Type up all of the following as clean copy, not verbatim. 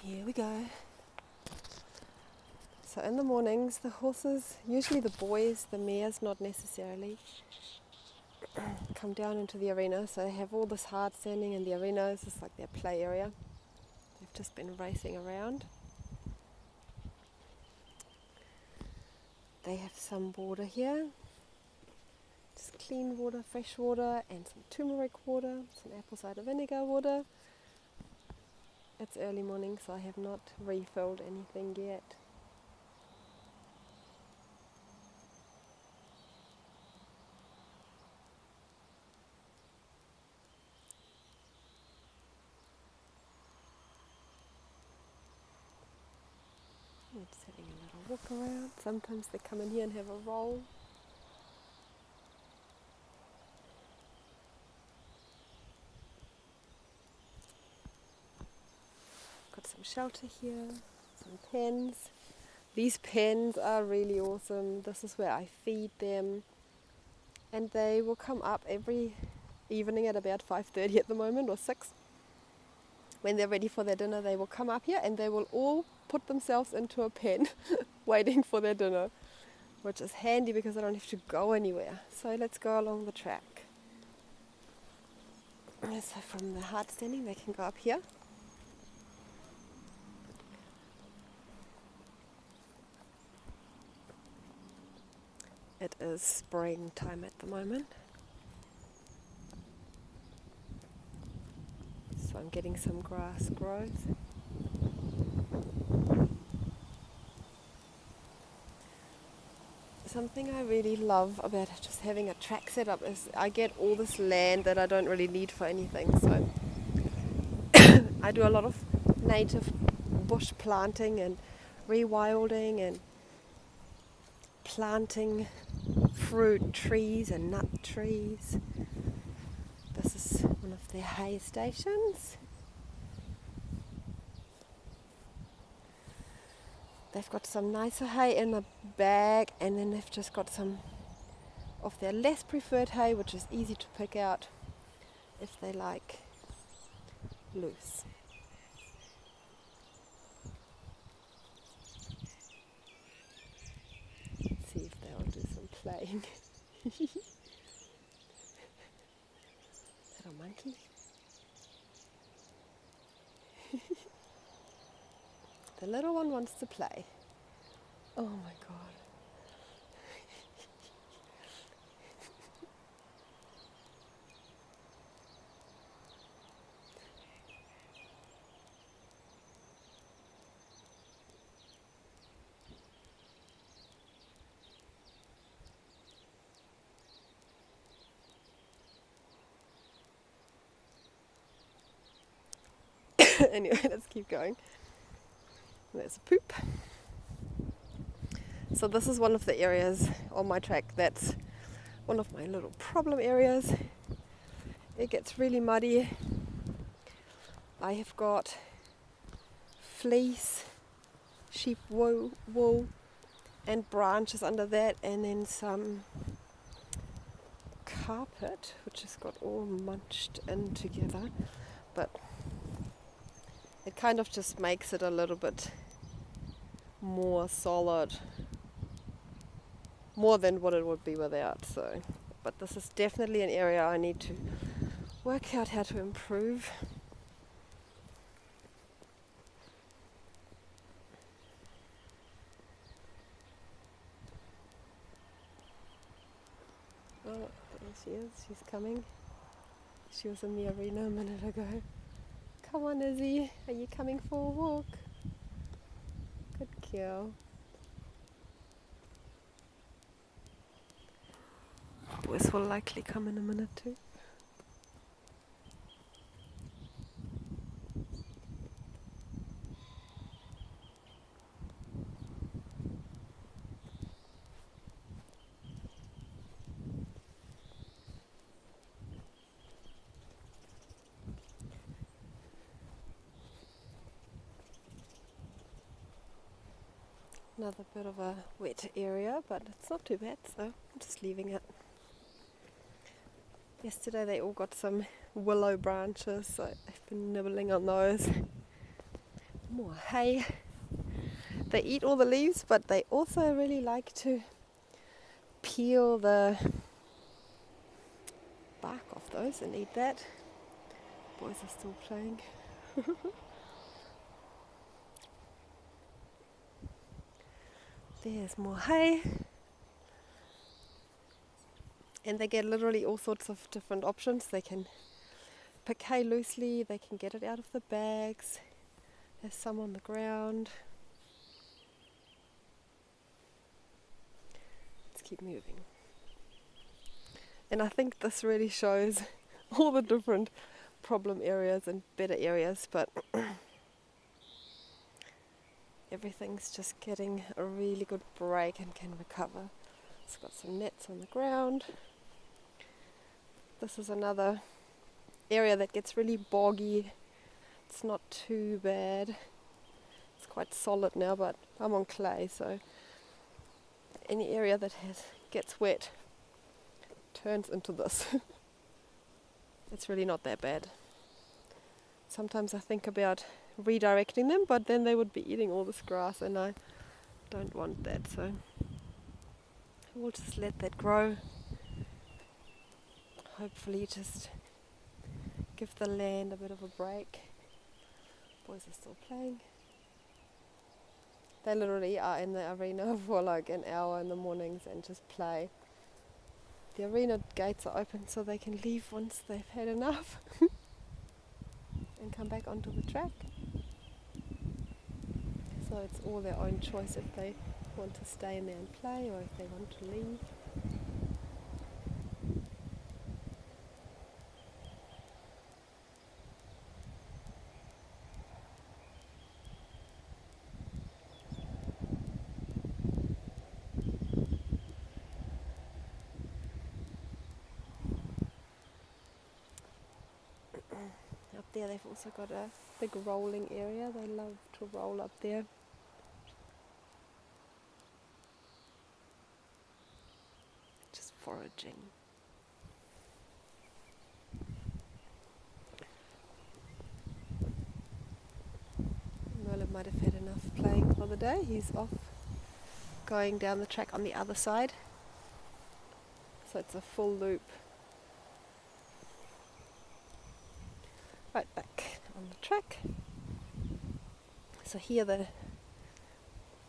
Here we go. So in the mornings, the horses, usually the boys, the mares not necessarily, come down into the arena. So they have all this hard standing in the arena. It's just like their play area. They've just been racing around. They have some water here. Just clean water, fresh water, and some turmeric water, some apple cider vinegar water. It's early morning, so I have not refilled anything yet. I'm just having a little walk around. Sometimes they come in here and have a roll. Got some shelter here, some pens. These pens are really awesome. This is where I feed them. And they will come up every evening at about 5:30 at the moment, or 6. When they're ready for their dinner, they will come up here and they will all put themselves into a pen waiting for their dinner, which is handy because I don't have to go anywhere. So let's go along the track. So from the hard standing, they can go up here. It is springtime at the moment. So I'm getting some grass growth. Something I really love about just having a track set up is I get all this land that I don't really need for anything. So I do a lot of native bush planting and rewilding and planting fruit trees and nut trees. This is one of their hay stations. They've got some nicer hay in a bag, and then they've just got some of their less preferred hay, which is easy to pick out if they like loose. Let's see if they'll do some playing. Little monkey. The little one wants to play. Oh my god. Anyway, let's keep going. There's a poop. So this is one of the areas on my track that's one of my little problem areas. It gets really muddy. I have got fleece, sheep wool and branches under that, and then some carpet which has got all munched in together, but it kind of just makes it a little bit more solid, more than what it would be without. So, but this is definitely an area I need to work out how to improve. Oh, there she is. She's coming. She was in the arena a minute ago. Come on, Izzy. Are you coming for a walk? Good girl. Boys will likely come in a minute too. Another bit of a wet area, but it's not too bad, so I'm just leaving it. Yesterday they all got some willow branches, so I've been nibbling on those. More hay. They eat all the leaves, but they also really like to peel the bark off those and eat that. Boys are still playing. There's more hay. And they get literally all sorts of different options. They can pick hay loosely, they can get it out of the bags. There's some on the ground. Let's keep moving. And I think this really shows all the different problem areas and better areas, but everything's just getting a really good break and can recover. It's got some nets on the ground. This is another area that gets really boggy. It's not too bad. It's quite solid now, but I'm on clay, so any area that gets wet turns into this. It's really not that bad. Sometimes I think about redirecting them, but then they would be eating all this grass and I don't want that, so we'll just let that grow. Hopefully just give the land a bit of a break. Boys are still playing. They literally are in the arena for like an hour in the mornings and just play. The arena gates are open so they can leave once they've had enough and come back onto the track. So it's all their own choice if they want to stay in there and play or if they want to leave. Up there they've also got a big rolling area. They love to roll up there. Just foraging. Merlin might have had enough playing for the day. He's off going down the track on the other side. So it's a full loop. Right back on the track. So here the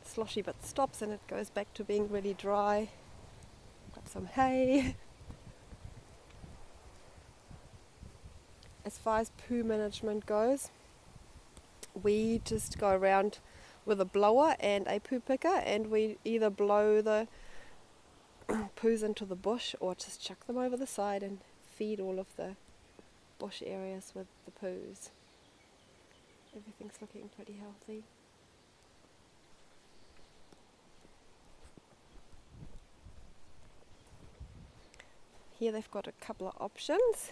sloshy bit stops and it goes back to being really dry. Got some hay. As far as poo management goes, we just go around with a blower and a poo picker and we either blow the poos into the bush or just chuck them over the side and feed all of the bush areas with the poos. Everything's looking pretty healthy. Here they've got a couple of options.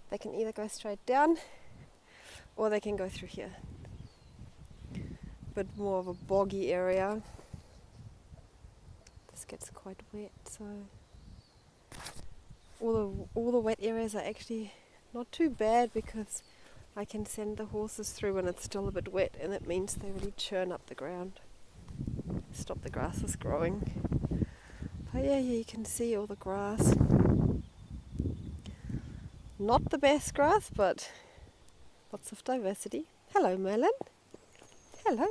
They can either go straight down or they can go through here. But more of a boggy area. This gets quite wet, so all the wet areas are actually not too bad because I can send the horses through when it's still a bit wet, and it means they really churn up the ground, stop the grasses growing. But yeah, you can see all the grass. Not the best grass, but lots of diversity. Hello, Merlin. Hello.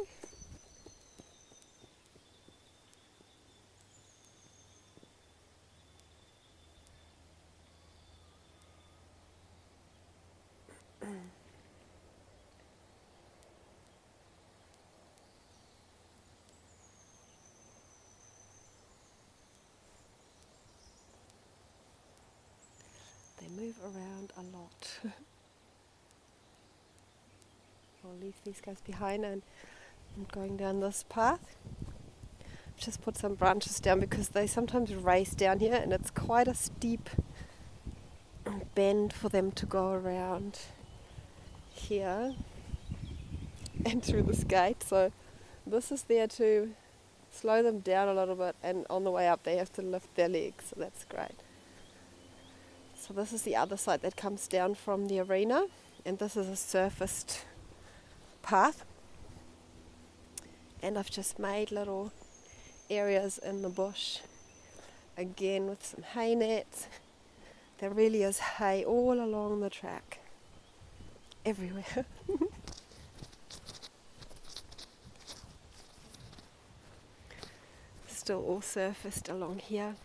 They move around a lot. I'll leave these guys behind and I'm going down this path. Just put some branches down because they sometimes race down here and it's quite a steep bend for them to go around here and through this gate. So this is there to slow them down a little bit, and on the way up they have to lift their legs, so that's great. So this is the other side that comes down from the arena, and this is a surfaced path, and I've just made little areas in the bush again with some hay nets. There really is hay all along the track, everywhere. Still all surfaced along here.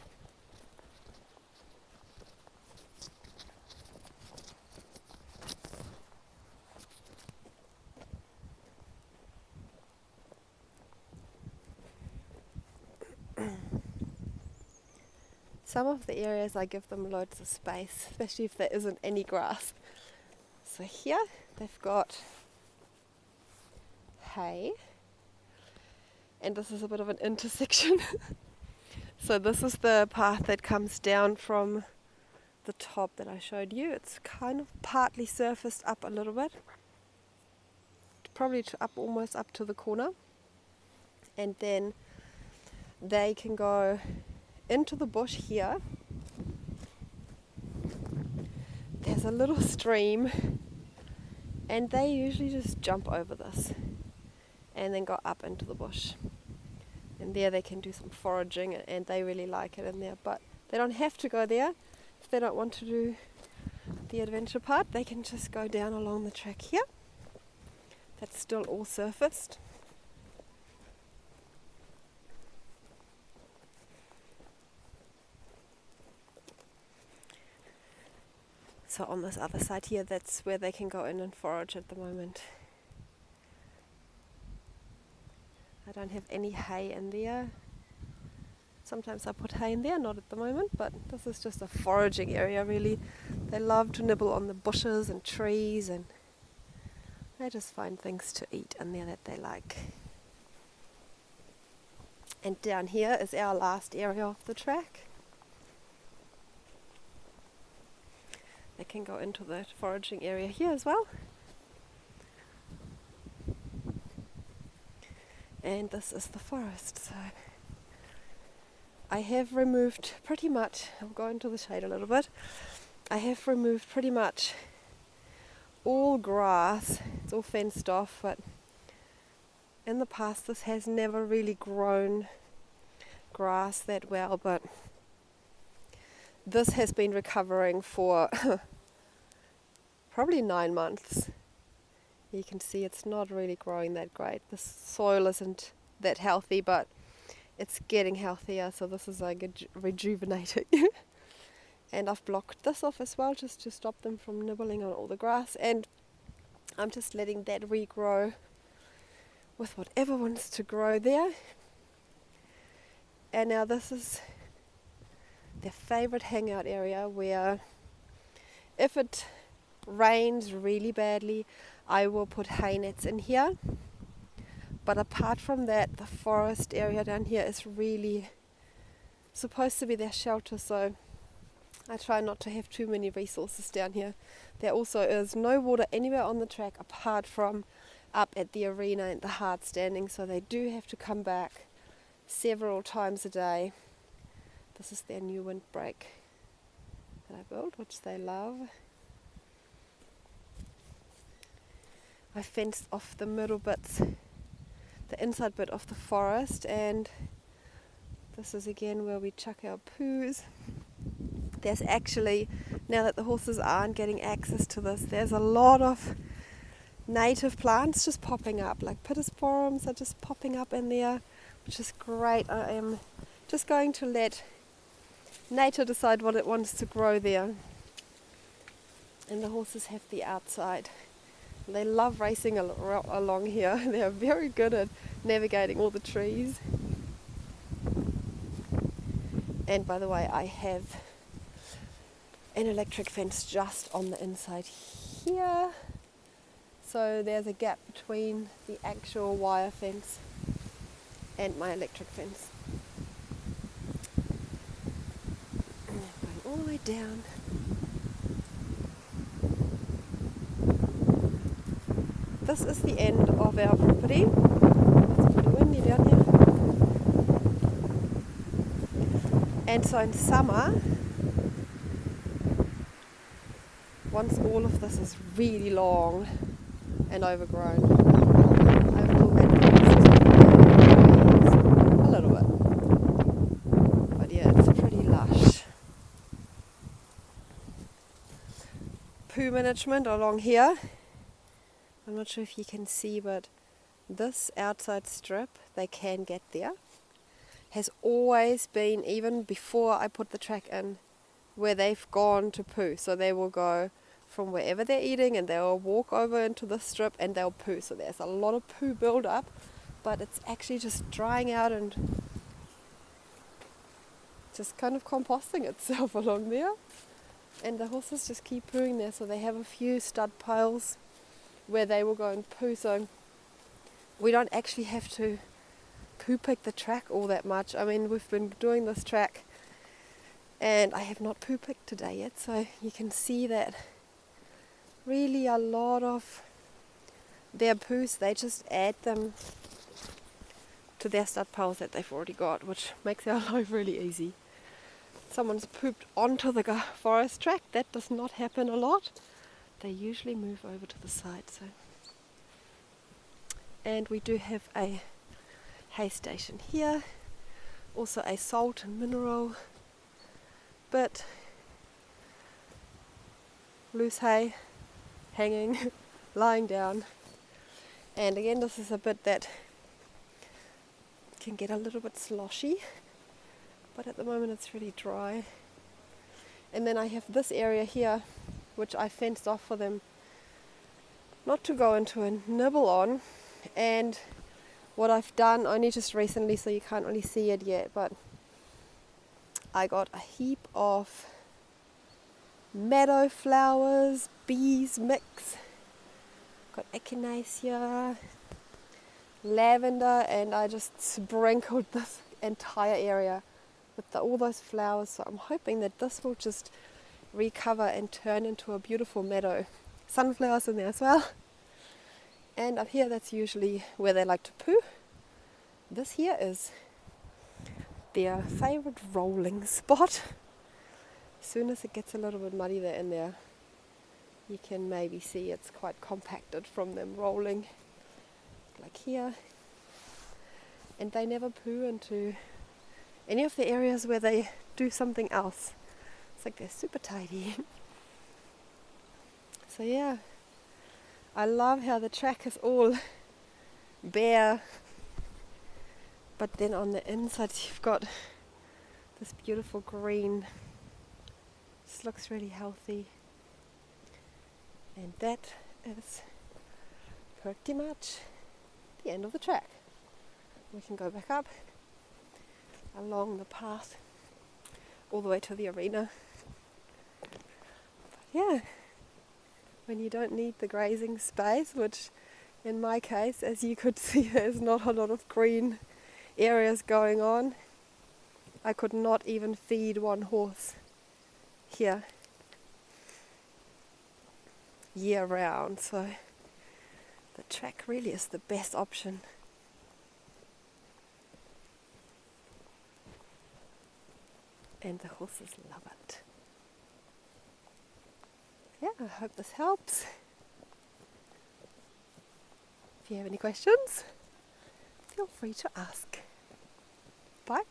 Some of the areas I give them loads of space, especially if there isn't any grass. So here they've got hay, and this is a bit of an intersection. So this is the path that comes down from the top that I showed you. It's kind of partly surfaced up a little bit, probably almost up to the corner, and then they can go into the bush here. There's a little stream, and they usually just jump over this and then go up into the bush, and there they can do some foraging, and they really like it in there. But they don't have to go there. If they don't want to do the adventure part, they can just go down along the track here. That's still all surfaced. So on this other side here, that's where they can go in and forage at the moment. I don't have any hay in there. Sometimes I put hay in there, not at the moment, but this is just a foraging area really. They love to nibble on the bushes and trees, and they just find things to eat in there that they like. And down here is our last area of the track. They can go into the foraging area here as well. And this is the forest. So I have removed pretty much, I'll go into the shade a little bit. I have removed pretty much all grass. It's all fenced off, but in the past this has never really grown grass that well, but this has been recovering for probably 9 months. You can see it's not really growing that great. The soil isn't that healthy, but it's getting healthier, so this is like rejuvenating. And I've blocked this off as well, just to stop them from nibbling on all the grass, and I'm just letting that regrow with whatever wants to grow there. And now this is their favourite hangout area, where if it rains really badly, I will put hay nets in here. But apart from that, the forest area down here is really supposed to be their shelter, so I try not to have too many resources down here. There also is no water anywhere on the track apart from up at the arena and the hard standing, so they do have to come back several times a day. This is their new windbreak that I built, which they love. I fenced off the middle bits, the inside bit of the forest, and this is again where we chuck our poos. There's actually, now that the horses aren't getting access to this, there's a lot of native plants just popping up, like pittosporums are just popping up in there, which is great. I am just going to let nature decide what it wants to grow there, and the horses have the outside. They love racing along here. They are very good at navigating all the trees. And by the way, I have an electric fence just on the inside here, so there's a gap between the actual wire fence and my electric fence. Going all the way down. This is the end of our property. It's pretty windy down here. And so in summer, once all of this is really long and overgrown, poo management along here. I'm not sure if you can see, but this outside strip, they can get there, has always been, even before I put the track in, where they've gone to poo. So they will go from wherever they're eating and they'll walk over into the strip and they'll poo. So there's a lot of poo build up, but it's actually just drying out and just kind of composting itself along there. And the horses just keep pooing there, so they have a few stud piles where they will go and poo. So we don't actually have to poo pick the track all that much. I mean, we've been doing this track and I have not poo picked today yet, so you can see that really a lot of their poos, they just add them to their stud piles that they've already got, which makes our life really easy. Someone's pooped onto the forest track, that does not happen a lot. They usually move over to the side. So, and we do have a hay station here, also a salt and mineral bit, loose hay hanging, lying down. And again, this is a bit that can get a little bit sloshy, but at the moment it's really dry. And then I have this area here, which I fenced off for them not to go into and nibble on. And what I've done, only just recently, so you can't really see it yet, but I got a heap of meadow flowers, bees mix, got echinacea, lavender, and I just sprinkled this entire area with all those flowers. So I'm hoping that this will just recover and turn into a beautiful meadow. Sunflowers in there as well. And up here, that's usually where they like to poo. This here is their favorite rolling spot. As soon as it gets a little bit muddy there in there, you can maybe see it's quite compacted from them rolling, like here. And they never poo into any of the areas where they do something else. It's like they're super tidy. So yeah, I love how the track is all bare, but then on the inside you've got this beautiful green. This looks really healthy. And that is pretty much the end of the track. We can go back up along the path all the way to the arena. But yeah, when you don't need the grazing space, which in my case, as you could see, there's not a lot of green areas going on. I could not even feed one horse here year round, so the track really is the best option. And the horses love it. Yeah, I hope this helps. If you have any questions, feel free to ask. Bye.